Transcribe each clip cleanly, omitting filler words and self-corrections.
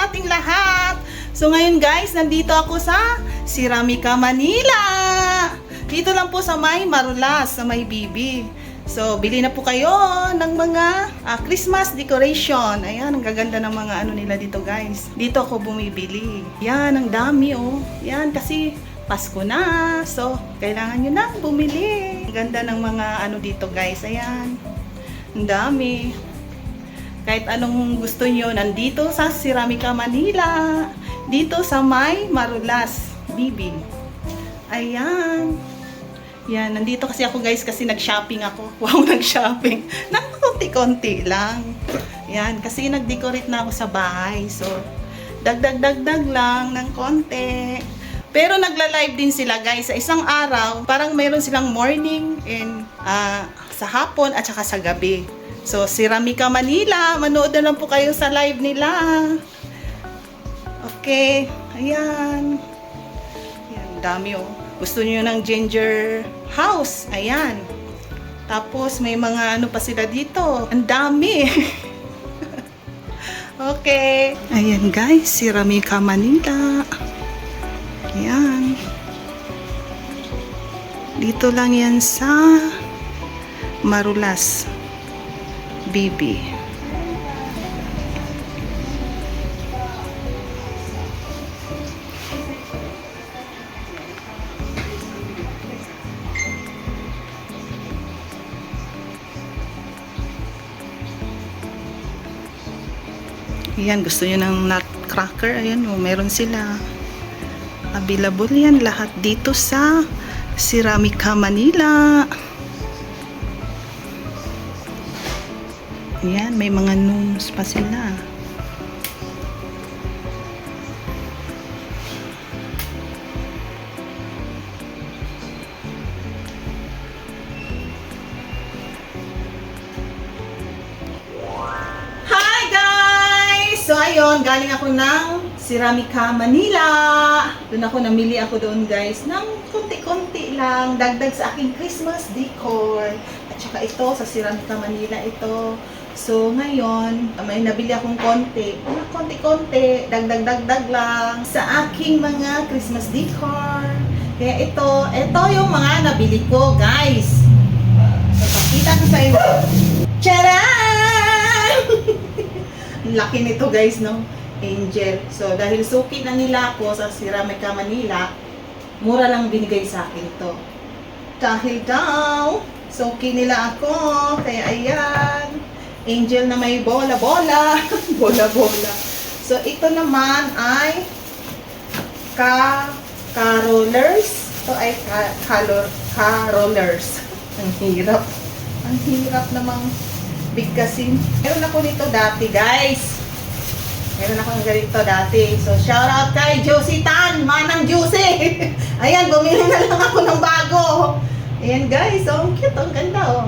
ating lahat! So ngayon guys, nandito ako sa Ceramica, Manila. Dito lang po sa may Marulas, sa may Bibi. So bili na po kayo ng mga Christmas decoration. Ayan, ang gaganda ng mga ano nila dito guys. Dito ako bumibili. Yan, ang dami oh. Yan, kasi Pasko na. So, kailangan nyo na bumili. Ang ganda ng mga ano dito guys. Ayan. Ang dami. Kahit anong gusto nyo, nandito sa Ceramica, Manila. Dito sa may Marulas, Bibi. Ayan. Yan, nandito kasi ako guys kasi nag-shopping ako. Wow, nag-shopping. Konti-konti lang. Yan, kasi nag-decorate na ako sa bahay. So, dagdag-dagdag lang ng konti. Pero nagla-live din sila guys. Sa isang araw, parang mayroon silang morning and sa hapon at saka sa gabi. So, Ceramica, Manila. Manood na lang po kayo sa live nila. Okay. Ayan. Ayan, dami oh. Gusto niyo ng ginger house. Ayan. Tapos, may mga ano pa sila dito. Ang dami. Okay. Ayan guys. Ceramica, Manila. Ayan. Dito lang yan sa Marulas, Bibi. Ayan, gusto nyo ng nutcracker? Ayan, oh, meron sila. Available yan lahat dito sa Ceramica, Manila. Ayan, may mga gnomes pa sila. Hi guys! So ayun, galing ako ng Ceramica, Manila. Doon ako, namili ako doon guys ng konti-konti lang. Dagdag sa aking Christmas decor. At saka ito, sa Ceramica, Manila ito. So, ngayon, may nabili akong konti-konti, dagdag-dagdag lang sa aking mga Christmas decor. Kaya ito yung mga nabili ko, guys. So, pakita ko sa inyo. Tcharam! Laki nito, guys, no? Angel. So, dahil suki na nila ako sa Ceramica, Manila, mura lang binigay sa akin to. Dahil daw, suki nila ako. Kaya, ayan. Angel na may bola-bola. Bola-bola. So, ito naman ay Carolers. Ito ay Carolers. Ang hirap. Ang hirap namang bigkasin. Meron ako nito dati, guys. Meron ako ng ganito dati. So, shout out kay Josie Tan. Manang Josie. Ayan, bumili na lang ako ng bago. Ayan, guys. So, ang cute. Ang ganda.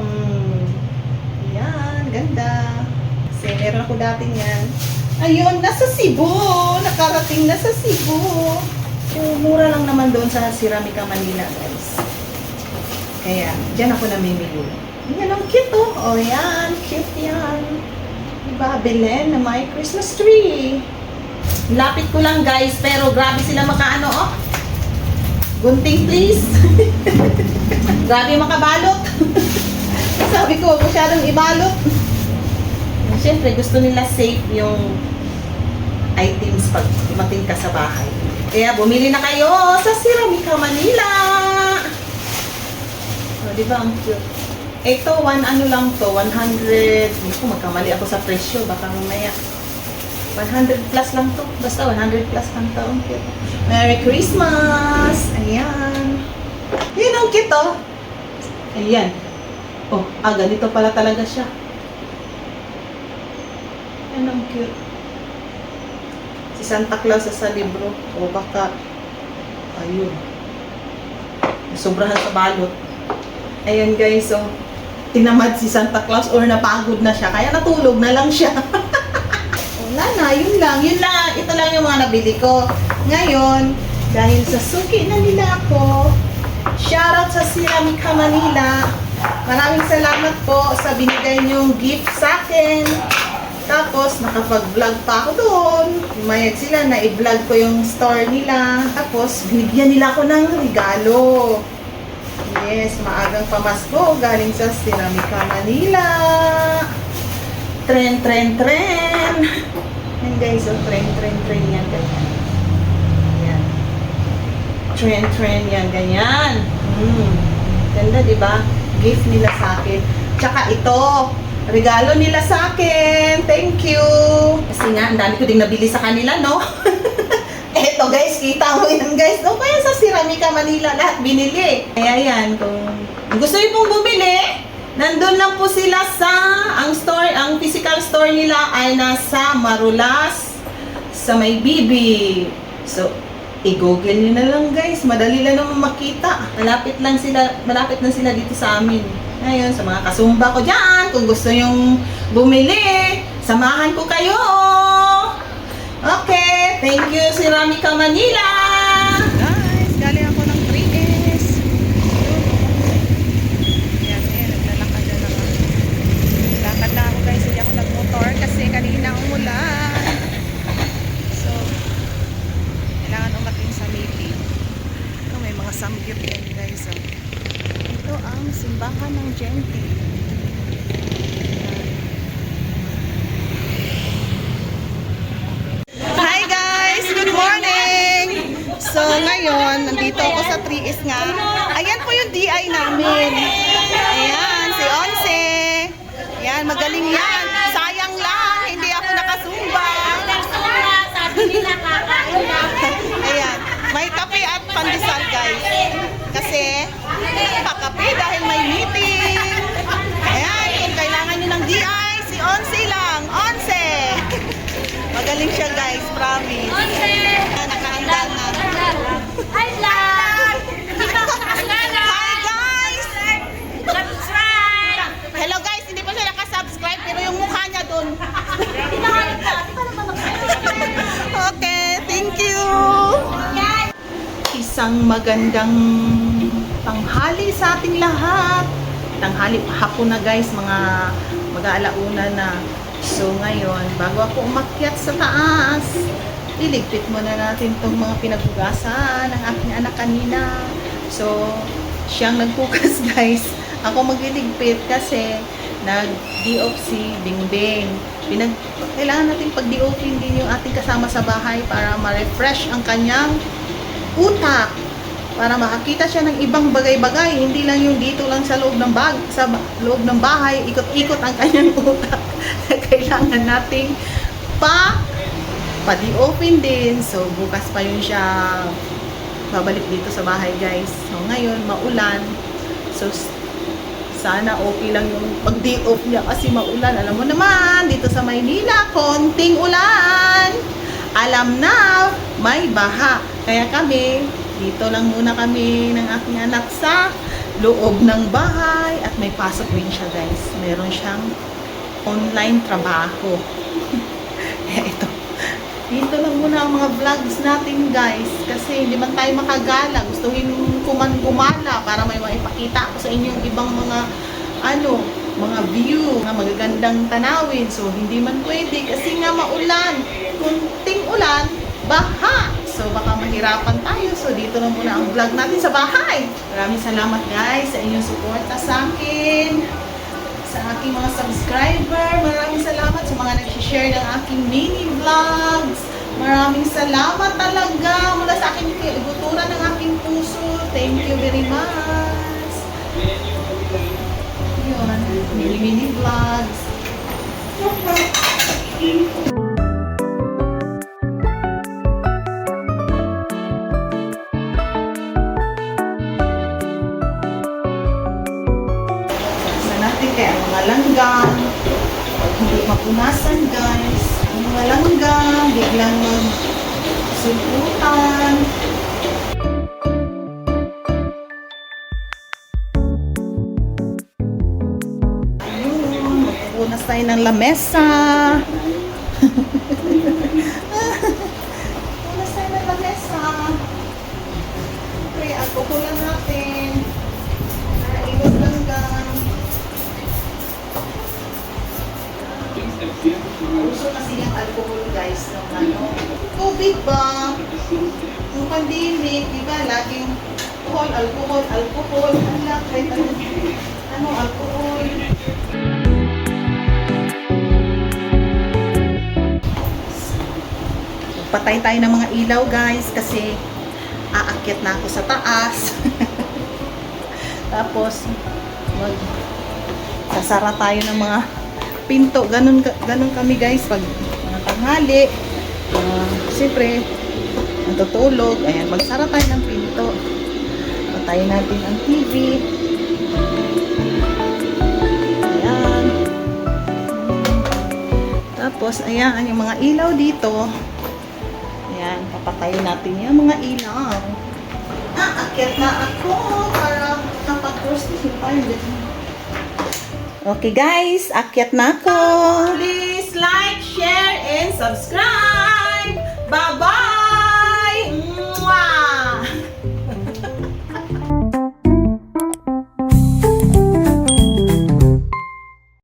Ganda. Kasi meron ako dating yan. Ayun, nasa Cebu. Nakarating na sa Cebu. So, mura lang naman doon sa Ceramica, Manila, guys. Kaya, dyan ako namimili. Yan, ang cute oh. Oh, yan. Cute yan. Diba, Belen na may Christmas tree. Lapit ko lang, guys. Pero grabe sila makaano, oh. Gunting, please. Grabe makabalot. Sabi ko, masyadong ibalot. Siyempre, gusto nila safe yung items pag dumating ka sa bahay. Kaya bumili na kayo sa Ceramica, Manila. O, diba ang cute? Ito, ano lang to, 100. Hindi ko magkamali ako sa presyo. Baka mamaya. 100 plus lang to. Basta 100 plus lang to. Ang cute. Merry Christmas! Ayan. Yun ang cute, oh. Ayan. Oh, ganito pala talaga siya. Yan ang cute. Si Santa Claus sa libro. O baka, ayun. Sobrahan sa balot. Ayan guys, so, tinamad si Santa Claus or napagod na siya. Kaya natulog na lang siya. Wala na, yun lang. Yun lang. Ito lang yung mga nabili ko. Ngayon, dahil sa suki na nila ako, shoutout sa Ceramica, Manila. Maraming salamat po sa binigay niyong gift sa akin. Tapos, nakapag-vlog pa ako doon. Umayag sila na i-vlog ko yung store nila. Tapos, binigyan nila ako ng regalo. Yes, maagang pamasko galing sa Ceramica Manila. Tren. Yan guys, so tren yan. Ganyan. Yan. Tren yan, ganyan. Ganda, di ba? Gift nila sa akin. Tsaka ito, regalo nila sa akin. Thank you. Kasi nga, ang dami ko ding nabili sa kanila, no? Eto guys, kita mo yan guys. O kaya sa Ceramica Manila, lahat binili. Kaya yan, kung gusto niyo pong bumili, nandun lang po sila sa, ang physical store nila ay nasa Marulas, sa May Bibi. So, i-google nyo na lang guys. Madali lang naman makita. Malapit na sila dito sa amin. Ngayon, sa mga kasumba ko dyan, kung gusto nyong bumili, samahan ko kayo. Okay, thank you Ceramica Manila. Guys, galing ako ng 3S. Yan, naglalakad na lang. Lakad lang ako guys, hindi ako nagmotor kasi kanina umulan. So, kailangan umating sa meeting. Ito, may mga samgyup yan guys. Ito ang simbahan ng Genti. Hi guys! Good morning! So ngayon, nandito ako sa 3S nga. Ayan po yung DI namin. Ayan, si Onse. Ayan, magaling yan. Sayang lang, hindi ako nakasumba. Ayan, may kape at pandesal guys. Kasi, pakape dahil may meeting. Ayan, kung kailangan nyo ng DI, si Onse lang. Onse! Magaling siya guys, promise. Nakahanda na. Hi vlog! Hi guys! Hello guys, hindi pa siya nakasubscribe pero yung mukha niya dun. Okay, thank you! Isang magandang tanghali sa ating lahat. Tanghali hapon na guys, mga mag-aalauna na. So ngayon, bago ako umakyat sa taas, iligpit muna natin itong mga pinaghugasan ng aking anak kanina. So, siyang naghugas guys. Ako magliligpit kasi nag-de-off si Bingbing. Kailangan natin pag-de-offin din yung ating kasama sa bahay para ma-refresh ang kanyang utak. Para makakita siya ng ibang bagay-bagay, hindi lang yung dito lang sa loob ng bahay, ikot-ikot ang kanyang utak. Kailangan nating pa-di-open din. So, bukas pa yun siya babalik dito sa bahay, guys. So, ngayon, maulan. So, sana okay lang yung pag-di-off niya kasi maulan. Alam mo naman, dito sa Maynila, konting ulan. Alam na, may baha. Kaya kami, dito lang muna kami ng aking anak sa loob ng bahay at may pasok din siya guys. Meron siyang online trabaho. Ito. Dito lang muna ang mga vlogs natin guys kasi hindi man tayo makagala. Gustuhin gumala para may maipakita ko sa inyo yung ibang mga mga view, mga magagandang tanawin. So hindi man pwede kasi nga maulan. Kunting ulan, baha. So, baka mahirapan tayo. So, dito lang muna ang vlog natin sa bahay. Maraming salamat guys sa inyong suporta sa akin. Sa aking mga subscriber. Maraming salamat sa mga nag-share ng aking mini vlogs. Maraming salamat talaga mula sa aking iguturan ng aking puso. Thank you very much. Yun, mini vlogs. Kaya ang mga langgam, pag hindi mapunasan guys, ang mga langgam, biglang magsulputan. Ayun, magpupunas tayo ng lamesa. Magpupunas tayo ng lamesa. Okay, alcoholan natin. Naigot langgam. pandemic, di ba? Laging alcohol. Hala, kahit ano, alcohol. Patay tayo ng mga ilaw, guys, kasi aakyat na ako sa taas. Tapos, sasara tayo ng mga pinto. Ganun kami, guys, pag mga tanghali. Siyempre, natutulog. Ayan, magsara tayo ng pinto. Patayin natin ang TV. Ayan. Tapos, ayan, yung mga ilaw dito. Ayan, papatayin natin yung mga ilaw. Aakyat na ako para kapag-cross tayo. Okay guys, akyat na ako. Please like, share, and subscribe. Bye-bye!